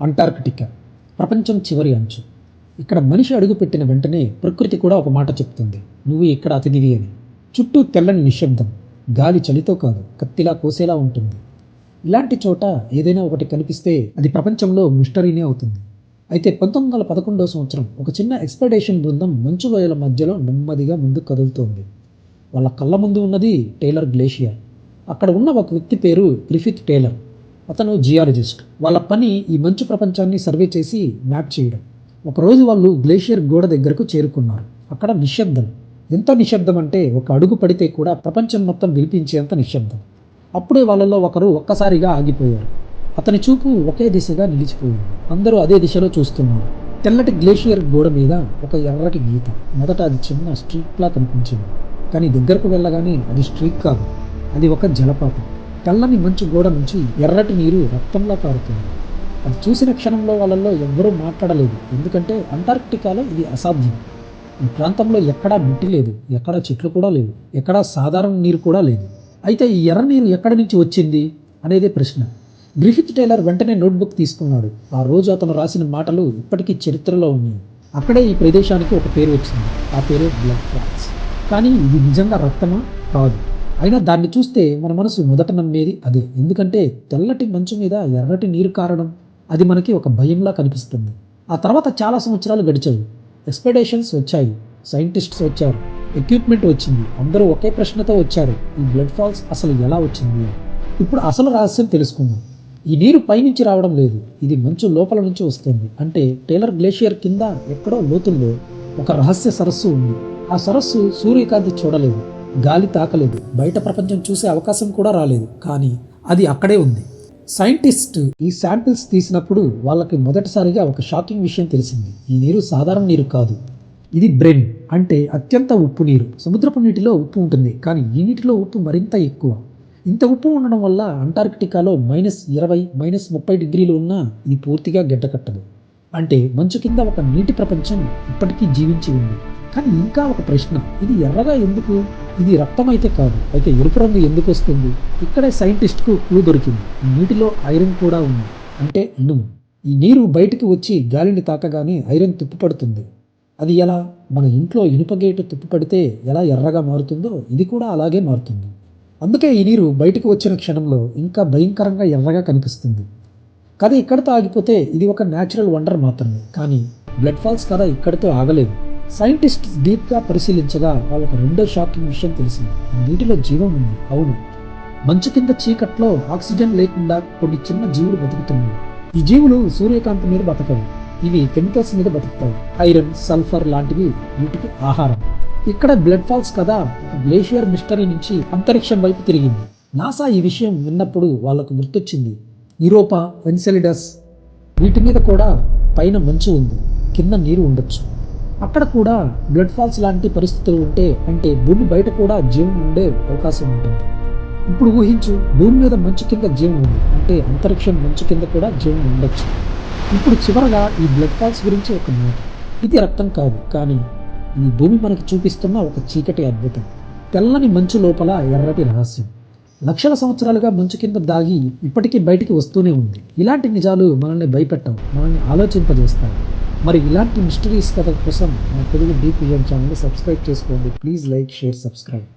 Antarctica ప్రపంచం చివరి అంచు. ఇక్కడ మనిషి అడుగుపెట్టిన వెంటనే ప్రకృతి కూడా ఒక మాట చెప్తుంది, నువ్వు ఇక్కడ అతిథివి అని. చుట్టూ తెల్లని నిశ్శబ్దం, గాలి చలితో కాదు కత్తిలా కోసేలా ఉంటుంది. ఇలాంటి చోట ఏదైనా ఒకటి కనిపిస్తే అది ప్రపంచంలో మిస్టరీనే అవుతుంది. అయితే 1911 సంవత్సరం ఒక చిన్న ఎక్స్పెడిషన్ బృందం మంచు లోయల మధ్యలో నెమ్మదిగా ముందుకు కదులుతోంది. వాళ్ళ కళ్ళ ముందు ఉన్నది టేలర్ గ్లేషియర్. అక్కడ ఉన్న ఒక వ్యక్తి పేరు గ్రిఫిత్ టేలర్. అతను జియాలజిస్ట్. వాళ్ళ పని ఈ మంచు ప్రపంచాన్ని సర్వే చేసి మ్యాప్ చేయడం. ఒకరోజు వాళ్ళు గ్లేషియర్ గోడ దగ్గరకు చేరుకున్నారు. అక్కడ నిశ్శబ్దం. ఎంత నిశ్శబ్దం అంటే ఒక అడుగు పడితే కూడా ప్రపంచం మొత్తం వినిపించేంత నిశ్శబ్దం. అప్పుడే వాళ్ళలో ఒకరు ఒక్కసారిగా ఆగిపోయారు. అతని చూపు ఒకే దిశగా నిలిచిపోయింది. అందరూ అదే దిశలో చూస్తున్నారు. తెల్లటి గ్లేషియర్ గోడ మీద ఒక ఎర్రటి గీత. మొదట అది చిన్న స్ట్రీక్లా కనిపించింది, కానీ దగ్గరకు వెళ్ళగానే అది స్ట్రీక్ కాదు, అది ఒక జలపాతం. తెల్లని మంచు గోడ నుంచి ఎర్రటి నీరు రక్తంలా కారుతుంది. అది చూసిన క్షణంలో వాళ్ళల్లో ఎవ్వరూ మాట్లాడలేదు, ఎందుకంటే అంటార్క్టికాలో ఇది అసాధ్యం. ఈ ప్రాంతంలో ఎక్కడా మిట్టి లేదు, ఎక్కడా చెట్లు కూడా లేవు, ఎక్కడా సాధారణ నీరు కూడా లేదు. అయితే ఈ ఎర్ర నీరు ఎక్కడి నుంచి వచ్చింది అనేదే ప్రశ్న. గ్రిఫిత్ టేలర్ వెంటనే నోట్బుక్ తీసుకున్నాడు. ఆ రోజు అతను రాసిన మాటలు ఇప్పటికీ చరిత్రలో ఉన్నాయి. అక్కడే ఈ ప్రదేశానికి ఒక పేరు వచ్చింది, ఆ పేరే బ్లడ్ ఫాల్స్. కానీ ఇది నిజంగా రక్తమా? కాదు. అయినా దాన్ని చూస్తే మన మనసు మొదట నమ్మేది అదే, ఎందుకంటే తెల్లటి మంచు మీద ఎర్రటి నీరు కారడం అది మనకి ఒక భయంలా కనిపిస్తుంది. ఆ తర్వాత చాలా సంవత్సరాలు గడిచాయి. ఎక్స్పెడిషన్స్ వచ్చాయి, సైంటిస్ట్స్ వచ్చారు, ఎక్విప్మెంట్ వచ్చింది. అందరూ ఒకే ప్రశ్నతో వచ్చారు, ఈ బ్లడ్ ఫాల్స్ అసలు ఎలా వచ్చింది? ఇప్పుడు అసలు రహస్యం తెలుసుకుందాం. ఈ నీరు పైనుంచి రావడం లేదు, ఇది మంచు లోపల నుంచి వస్తుంది. అంటే టేలర్ గ్లేషియర్ కింద ఎక్కడో లోతుల్లో ఒక రహస్య సరస్సు ఉంది. ఆ సరస్సు సూర్యకాంతి చూడలేదు, గాలి తాకలేదు, బయట ప్రపంచం చూసే అవకాశం కూడా రాలేదు, కానీ అది అక్కడే ఉంది. సైంటిస్ట్ ఈ శాంపిల్స్ తీసినప్పుడు వాళ్ళకి మొదటిసారిగా ఒక షాకింగ్ విషయం తెలిసింది. ఈ నీరు సాధారణ నీరు కాదు, ఇది బ్రెన్, అంటే అత్యంత ఉప్పు నీరు. సముద్రపు నీటిలో ఉప్పు ఉంటుంది, కానీ ఈ నీటిలో ఉప్పు మరింత ఎక్కువ. ఇంత ఉప్పు ఉండడం వల్ల అంటార్కిటికాలో -20, -30 డిగ్రీలు ఉన్నా ఇది పూర్తిగా గడ్డకట్టదు. అంటే మంచు కింద ఒక నీటి ప్రపంచం ఇప్పటికీ జీవించి ఉంది. కానీ ఇంకా ఒక ప్రశ్న, ఇది ఎర్రగా ఎందుకు? ఇది రక్తం అయితే కాదు, అయితే ఎరుపు రంగు ఎందుకు వస్తుంది? ఇక్కడే సైంటిస్ట్కు క్లూ దొరికింది. ఈ నీటిలో ఐరన్ కూడా ఉంది, అంటే ఇనుము. ఈ నీరు బయటికి వచ్చి గాలిని తాకగానే ఐరన్ తుప్పుపడుతుంది. అది ఎలా? మన ఇంట్లో ఇనుప గేటు తుప్పుపడితే ఎలా ఎర్రగా మారుతుందో ఇది కూడా అలాగే మారుతుంది. అందుకే ఈ నీరు బయటకు వచ్చిన క్షణంలో ఇంకా భయంకరంగా ఎర్రగా కనిపిస్తుంది. కథ ఇక్కడితో ఆగిపోతే ఇది ఒక న్యాచురల్ వండర్ మాత్రమే. కానీ బ్లడ్ ఫాల్స్ కథ ఇక్కడితో ఆగలేదు. సైంటిస్ట్ డీప్గా పరిశీలించగా వాళ్ళకు రెండో షాకింగ్ విషయం తెలిసింది. నీటిలో జీవం ఉంది. అవును, మంచు కింద చీకట్లో ఆక్సిజన్ లేకుండా కొన్ని చిన్న జీవులు బతుకుతున్నాయి. ఈ జీవులు సూర్యకాంతి మీద బతకవు, ఇవి కెమికల్స్ మీద బతుకుతాయి. ఐరన్, సల్ఫర్ లాంటివి వీటికి ఆహారం. ఇక్కడ బ్లడ్ ఫాల్స్ కథ గ్లేషియర్ మిస్టరీ నుంచి అంతరిక్షం వైపు తిరిగింది. నాసా ఈ విషయం విన్నప్పుడు వాళ్లకు గుర్తొచ్చింది, యూరోపా, ఎన్సెలిడస్, వీటి మీద కూడా పైన మంచు ఉంది, కింద నీరు ఉండొచ్చు. అక్కడ కూడా బ్లడ్ ఫాల్స్ లాంటి పరిస్థితులు ఉంటే అంటే భూమి బయట కూడా జీవం ఉండే అవకాశం ఉంటుంది. ఇప్పుడు ఊహించు, భూమి మీద మంచు కింద జీవం ఉంది, అంటే అంతరిక్షం మంచు కింద కూడా జీవం ఉండొచ్చు. ఇప్పుడు చివరగా ఈ బ్లడ్ ఫాల్స్ గురించి ఒక మాట, ఇది రక్తం కాదు, కానీ ఈ భూమి మనకు చూపిస్తున్న ఒక చీకటి అద్భుతం. తెల్లని మంచు లోపల ఎర్రటి రహస్యం. లక్షల సంవత్సరాలుగా మంచు కింద దాగి ఇప్పటికీ బయటికి వస్తూనే ఉంది. ఇలాంటి నిజాలు మనల్ని భయపెట్టవు, మనల్ని ఆలోచింపజేస్తాయి. మరి ఇలాంటి మిస్టరీస్ కథ కోసం మన తెలుగు డీప్ విజన్ ఛానల్ని సబ్స్క్రైబ్ చేసుకోండి. Please like, share, subscribe.